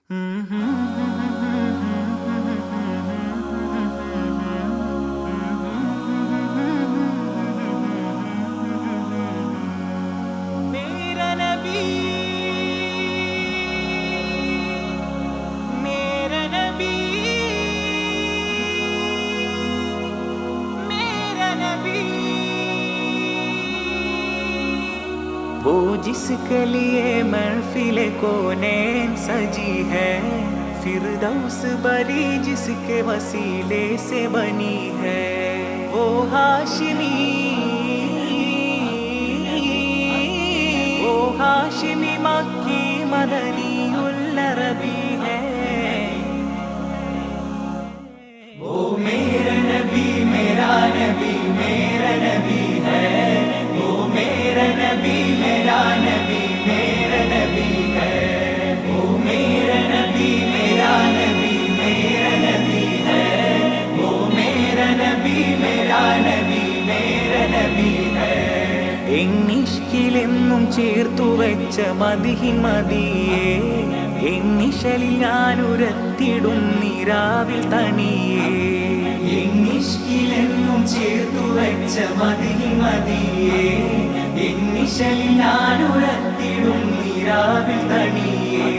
मेरा नबी मेरा नबी मेरा नबी वो जिसके लिए महफिले कोनेन सजी है, फिरदौस बरी जिसके वसीले से बनी है। वो हाशिमी मक्की मदनी उल अरबी है। वो मेरा नबी मेरा नबी मेरा नबी है। वो मेरा नबी मेरा नबी मेरा नबी है। वो मेरा नबी मेरा नबी मेरा नबी है। वो मेरा नबी मेरा नबी मेरा नबी है। എന്നിഷ്കിലെന്നും ചേർത്തു വെച്ച മദിഹിൻ മതിയേ, എന്നിശലിൽ ഞാനുരത്തിടും നിരാവിൽ തനിയേ। എന്നിഷ്കിലെന്നും ചേർത്തു വെച്ച മദിഹിൻ മതിയേ, എന്നിശലിൽ ഞാനുരത്തിടും നിരാവിൽ തനിയേ।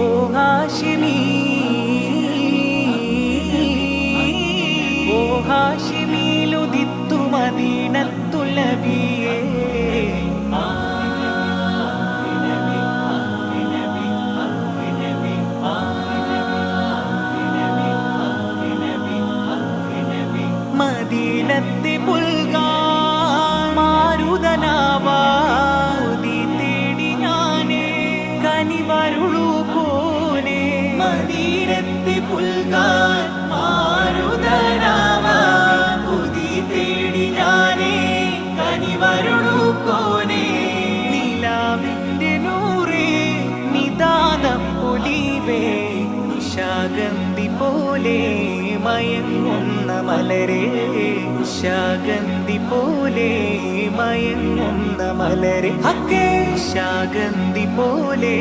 ഓ ഹാഷിമി ഓ ഹാഷിമിലുദിത്തു മദീനത്തുൽ നബിയേ। മദീനത്തെ പുൽകാൻ മാരുതനാവാതി തേടി ഞാനേ കനിവരുളൂ പോലെ। മദീനത്തെ പുൽകാൻ മാരുതനാവാതി തേടി ഞാനേ കനിവരുളൂ പോലെ। നിലാവിന്റെ നൂറേ നിദാനം ഒലിവേ, നിശാഗന്ധി പോലെ മയങ്ങുന്ന മലരെ, നിശാഗന്ധി പോലെ മയങ്ങുന്ന മലരെ, നിശാഗന്ധി പോലെ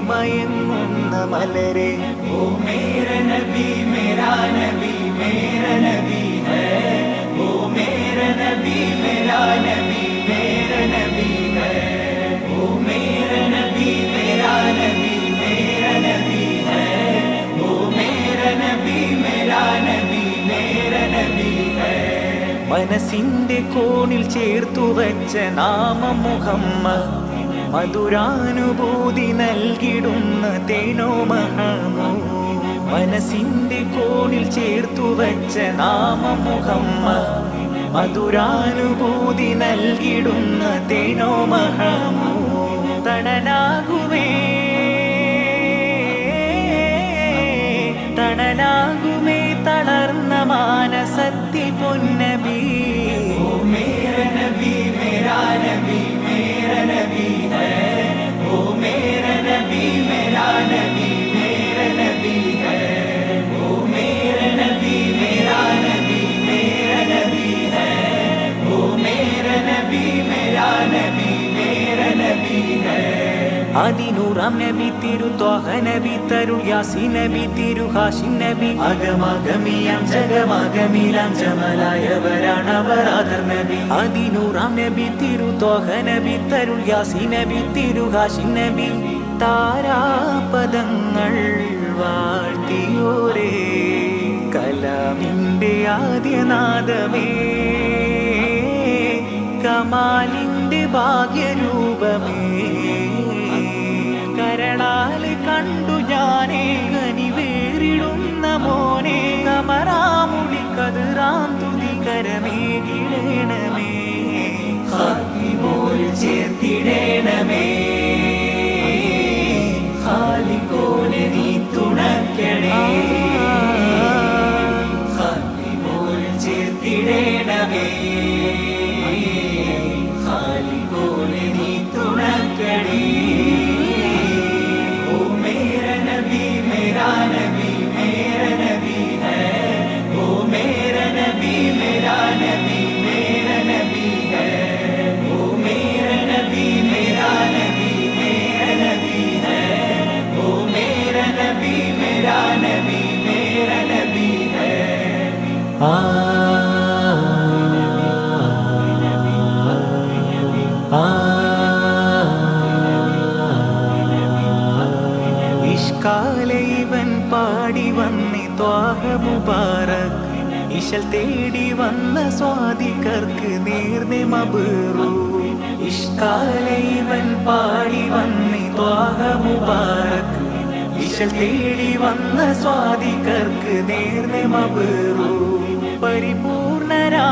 മയങ്ങുന്ന മലരെ। ഓ മേരാ നബി മേരാ നബി മേരാ നബി है। ഓ മേരാ നബി മേരാ നബി മേരാ നബി है। ഓ മേരാ നബി മേരാ നബി മേരാ നബി है। ഓ മേരാ നബി മേരാ നബി മേരാ നബി है। മനസ്സിന്റെ കോണിൽ ചേർത്തു വച്ച നാമം മുഹമ്മദ്, മധുരാനുഭൂതി നൽകിടുന്ന തേനോ മഹമൂദ്। മനസ്സിന്റെ കോണിൽ ചേർത്തു വച്ച നാമം മുഹമ്മദ്, മധുരാനുഭൂതി നൽകിടുന്ന തേനോ മഹമൂദ്। തണലാകുമേ തണലാകുമേ തളർന്ന മാനസത്തിൽ പൊന്നബി। ഓ മേരാ നബി മേരാ നബി മേരാ നബി है। ഓ മേരാ നബി മേരാ നബി മേരാ നബി है। ഓ മേരാ നബി മേരാ നബി മേരാ നബി है। ഓ മേരാ നബി മേരാ നബി മേരാ നബി है। അതിനൂറാം നബി തിരു ത്വഹ നബി തരുൾ യാസീൻ നബി തിരു ഹാഷിം നബി, അകമകമിയാം ജഗമകമിലാം ജമലായവരാണവർ ആദർ നബി। അതിനൂറാം നബി തിരു ത്വഹ നബി തരുൾ യാസീൻ നബി തിരു ഹാഷിം നബി, താരാപദങ്ങൾ വാഴ്ത്തിയോരേ കലാമിന്റെ ആദ്യനാദമേ, കമാലിന്റെ ഭാഗ്യരൂപമേ। കരളാൽ കണ്ടു ഞാനേ കനിവേറിടുന്ന മോനെ, കമറാമുടി കതിറാം തുതി കരമേകിടേണമേ, ഖാത്തിമോൽ ചേർത്തിടേണമേ। ഖാലിഖോനെ നീ തുണയ്ക്കണേ, ഖാത്തിമോൽ ചേർത്തിടേണമേ, ഇഷ്കാലെ ഇവൻ പാടി വന്നി ത്വാഹ മുബാറക് ഇശൽ തേടി വന്ന സ്വാദികർക്ക് നേർന്നെ മബ്റൂർ ഇഷ്കാലെ ഇവൻ പാടി വന്നി ത്വാഹ മുബാറക് ഇശൽ തേടി വന്ന സ്വാദികർക്ക് നേർന്നെ മബ്റൂർ പരിപൂർണരാ